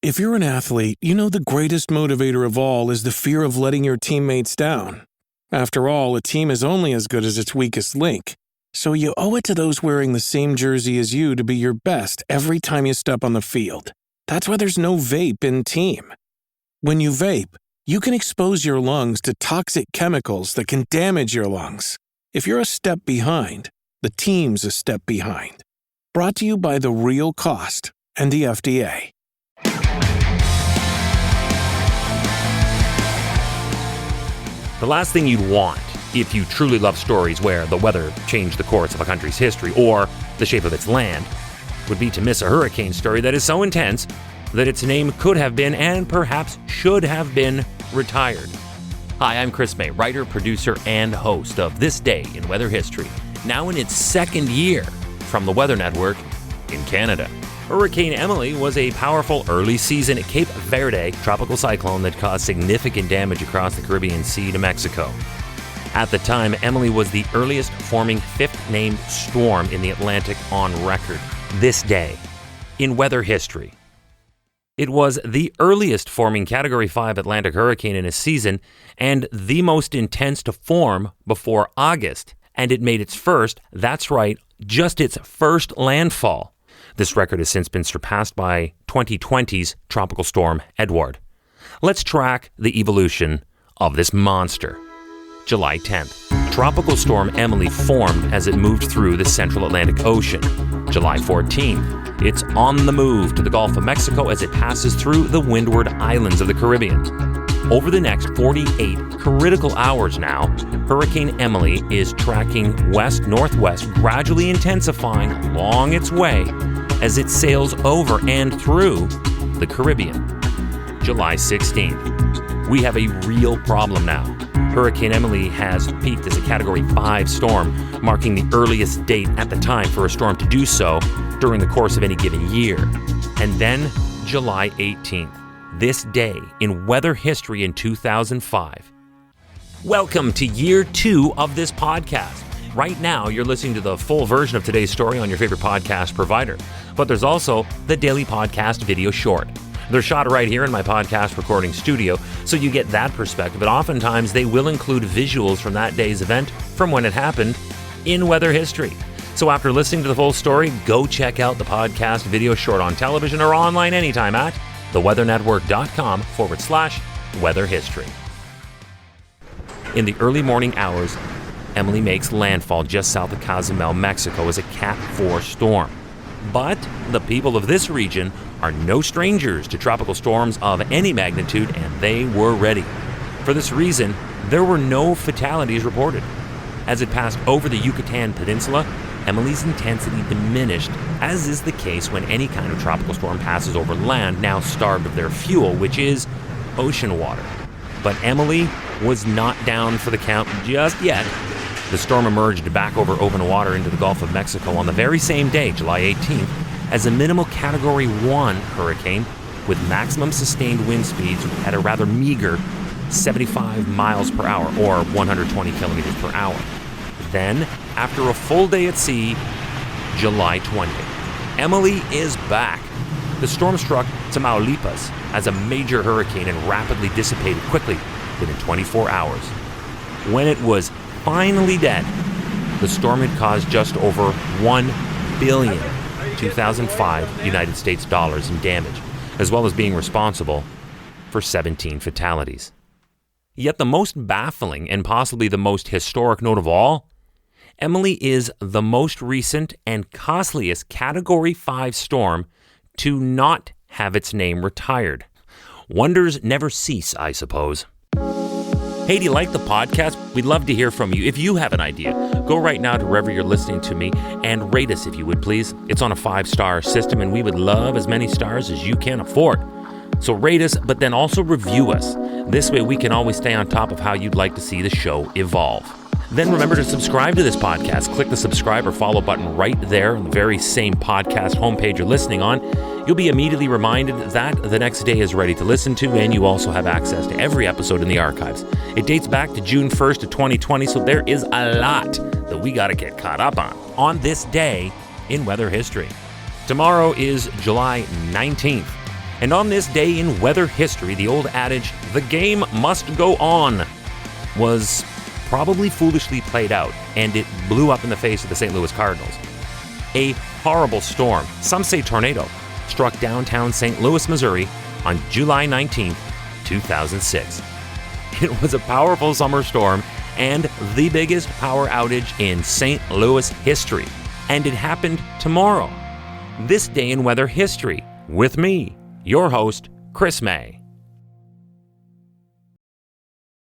If you're an athlete, you know the greatest motivator of all is the fear of letting your teammates down. After all, a team is only as good as its weakest link. So you owe it to those wearing the same jersey as you to be your best every time you step on the field. That's why there's no vape in team. When you vape, you can expose your lungs to toxic chemicals that can damage your lungs. If you're a step behind, the team's a step behind. Brought to you by The Real Cost and the FDA. The last thing you'd want if you truly love stories where the weather changed the course of a country's history or the shape of its land would be to miss a hurricane story that is so intense that its name could have been and perhaps should have been retired. Hi, I'm Chris May, writer, producer, and host of This Day in Weather History, now in its second year from the Weather Network in Canada. Hurricane Emily was a powerful early season Cape Verde tropical cyclone that caused significant damage across the Caribbean Sea to Mexico. At the time, Emily was the earliest forming fifth named storm in the Atlantic on record. This day in weather history. It was the earliest forming Category 5 Atlantic hurricane in a season and the most intense to form before August. And it made its first, that's right, just its first landfall. This record has since been surpassed by 2020's tropical storm Edward. Let's track the evolution of this monster. July 10th, Tropical Storm Emily formed as it moved through the central Atlantic Ocean. July 14th, it's on the move to the Gulf of Mexico as it passes through the Windward Islands of the Caribbean. Over the next 48 critical hours now, Hurricane Emily is tracking west-northwest, gradually intensifying along its way as it sails over and through the Caribbean. July 16th, we have a real problem now. Hurricane Emily has peaked as a Category 5 storm, marking the earliest date at the time for a storm to do so during the course of any given year. And then July 18th, this day in weather history in 2005. Welcome to year 2 of this podcast. Right now, you're listening to the full version of today's story on your favorite podcast provider. But there's also the daily podcast video short. They're shot right here in my podcast recording studio, so you get that perspective. But oftentimes, they will include visuals from that day's event, from when it happened, in weather history. So after listening to the full story, go check out the podcast video short on television or online anytime at theweathernetwork.com/weather history. In the early morning hours, Emily makes landfall just south of Cozumel, Mexico as a Cat 4 storm. But the people of this region are no strangers to tropical storms of any magnitude, and they were ready. For this reason, there were no fatalities reported. As it passed over the Yucatan Peninsula, Emily's intensity diminished, as is the case when any kind of tropical storm passes over land now starved of their fuel, which is ocean water. But Emily was not down for the count just yet. The storm emerged back over open water into the Gulf of Mexico on the very same day, July 18th, as a minimal Category 1 hurricane with maximum sustained wind speeds at a rather meager 75 miles per hour or 120 kilometers per hour. Then, after a full day at sea, July 20th, Emily is back. The storm struck Tamaulipas as a major hurricane and rapidly dissipated quickly within 24 hours. When it was finally dead, the storm had caused just over $1 billion 2005 United States dollars in damage, as well as being responsible for 17 fatalities. Yet the most baffling and possibly the most historic note of all, Emily is the most recent and costliest Category 5 storm to not have its name retired. Wonders never cease, I suppose. Hey, do you like the podcast? We'd love to hear from you. If you have an idea, go right now to wherever you're listening to me and rate us if you would, please. It's on a 5-star system, and we would love as many stars as you can afford. So rate us, but then also review us. This way we can always stay on top of how you'd like to see the show evolve. Then remember to subscribe to this podcast. Click the subscribe or follow button right there on the very same podcast homepage you're listening on. You'll be immediately reminded that the next day is ready to listen to, and you also have access to every episode in the archives. It dates back to June 1st of 2020, so there is a lot that we got to get caught up on this day in weather history. Tomorrow is July 19th. And on this day in weather history, the old adage, "the game must go on," was probably foolishly played out, and it blew up in the face of the St. Louis Cardinals. A horrible storm, some say tornado, struck downtown St. Louis, Missouri on July 19, 2006. It was a powerful summer storm and the biggest power outage in St. Louis history. And it happened tomorrow. This day in weather history with me, your host, Chris May.